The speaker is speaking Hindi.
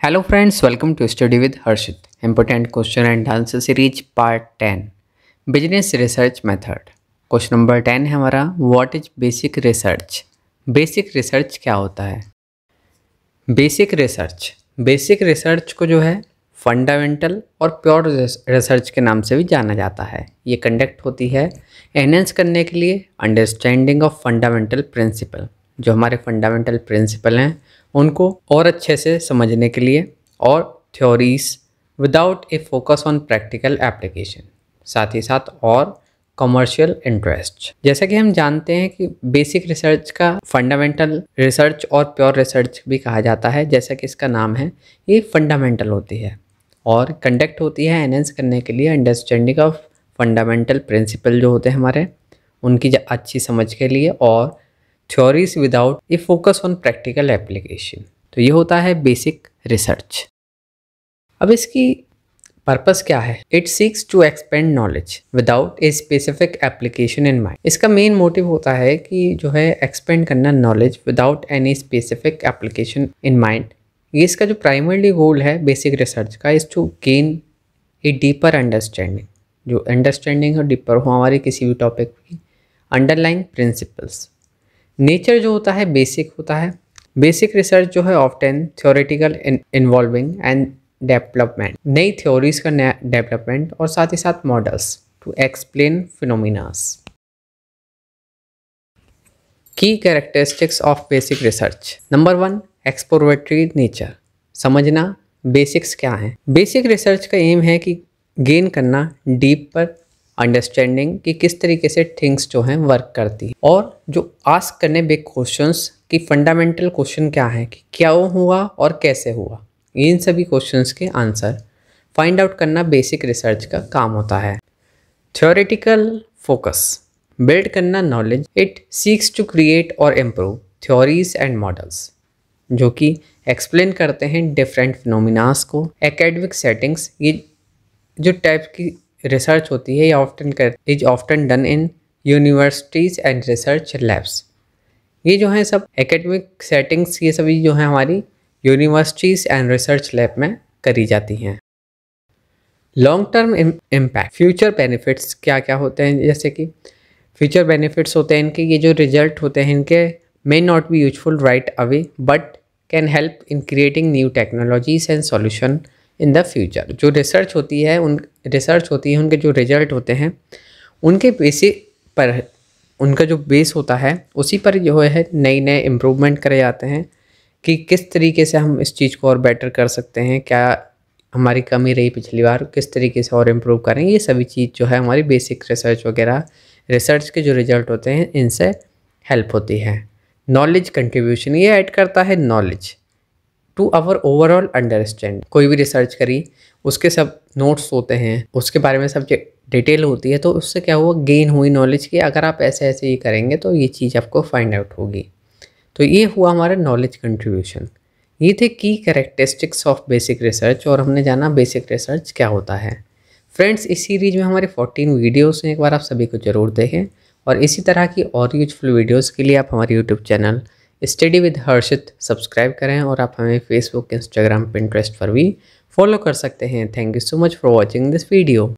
Hello friends, welcome to Study with Harshit. Important question and answer series part 10. Business research method. Question number 10 है हमारा, what is basic research. Basic research क्या होता है? बेसिक रिसर्च को जो है फंडामेंटल और प्योर रिसर्च के नाम से भी जाना जाता है। ये कंडक्ट होती है एनहेंस करने के लिए अंडरस्टैंडिंग ऑफ फंडामेंटल प्रिंसिपल। जो हमारे फंडामेंटल प्रिंसिपल हैं उनको और अच्छे से समझने के लिए, और theories without A focus on practical application, साथ ही साथ और कमर्शियल इंटरेस्ट। जैसा कि हम जानते हैं कि बेसिक रिसर्च का फंडामेंटल रिसर्च और प्योर रिसर्च भी कहा जाता है। जैसा कि इसका नाम है, ये फंडामेंटल होती है और कंडक्ट होती है एनहेंस करने के लिए अंडरस्टैंडिंग ऑफ फंडामेंटल प्रिंसिपल जो होते हैं हमारे, उनकी अच्छी समझ के लिए, और theories without A focus on practical application. तो ये होता है बेसिक रिसर्च। अब इसकी पर्पस क्या है? It seeks to expand knowledge without a specific application in mind. इसका मेन मोटिव होता है कि जो है एक्सपेंड करना knowledge without any specific application in mind. ये इसका जो प्राइमरी गोल है बेसिक रिसर्च का, is to gain a deeper understanding. जो अंडरस्टैंडिंग हो डीपर हो हमारे किसी भी टॉपिक की, अंडरलाइंग प्रिंसिपल्स। नेचर जो होता है बेसिक होता है। बेसिक रिसर्च जो है often theoretical involving and development, नई थ्योरीज का डेवलपमेंट, और साथ ही साथ मॉडल्स टू एक्सप्लेन फिनोमिनास। की characteristics of basic research. Number 1, exploratory nature. समझना बेसिक्स क्या हैं। बेसिक रिसर्च का एम है कि गेन करना डीप पर अंडरस्टैंडिंग कि किस तरीके से थिंग्स जो हैं वर्क करती है, और जो आस्क करने बिग क्वेश्चंस कि फंडामेंटल क्वेश्चन क्या है कि क्या वो हुआ और कैसे हुआ। इन सभी क्वेश्चंस के आंसर फाइंड आउट करना बेसिक रिसर्च का काम होता है। थ्योरेटिकल फोकस, बिल्ड करना knowledge. It seeks to create और इम्प्रूव थ्योरीज एंड मॉडल्स जो कि एक्सप्लेन करते हैं डिफरेंट फिनोमिनास को। एकेडमिक सेटिंग्स, ये जो टाइप की रिसर्च होती है ये is often done in universities and research labs. ये जो है सब एकेडमिक सेटिंग्स, ये सभी जो है हमारी यूनिवर्सिटीज़ एंड रिसर्च लैब में करी जाती हैं। Long term impact, future benefits क्या क्या होते हैं। जैसे कि फ्यूचर बेनिफिट्स होते हैं इनके, ये जो रिजल्ट होते हैं इनके may not be useful right away but can help in creating new technologies and solution in the future. जो रिसर्च होती है उनके जो रिजल्ट होते हैं उनके बेसिस पर, उनका जो बेस होता है उसी पर जो है नए इम्प्रूवमेंट करे जाते हैं कि किस तरीके से हम इस चीज़ को और बेटर कर सकते हैं, क्या हमारी कमी रही पिछली बार, किस तरीके से और इम्प्रूव करें। ये सभी चीज़ जो है हमारी बेसिक रिसर्च वगैरह, रिसर्च के जो रिजल्ट होते हैं इनसे हेल्प होती है। नॉलेज कंट्रीब्यूशन, ये ऐड करता है knowledge to our overall understand. कोई भी रिसर्च करी उसके सब नोट्स होते हैं, उसके बारे में सब डिटेल होती है, तो उससे क्या हुआ, गेन हुई नॉलेज की। अगर आप ऐसे ऐसे ही करेंगे तो ये चीज़ आपको फाइंड आउट होगी। तो ये हुआ हमारा नॉलेज कंट्रीब्यूशन। ये थे की कैरेक्टरिस्टिक्स ऑफ बेसिक रिसर्च, और हमने जाना बेसिक रिसर्च क्या होता है। फ्रेंड्स, इस सीरीज में हमारे 14 वीडियोस हैं, एक बार आप सभी को ज़रूर देखें, और इसी तरह की और यूजफुल वीडियोस के लिए आप हमारे YouTube channel study with Harshit subscribe करें, और आप हमें फेसबुक, इंस्टाग्राम, पिंटरेस्ट पर भी फॉलो कर सकते हैं। Thank you so much for watching this video.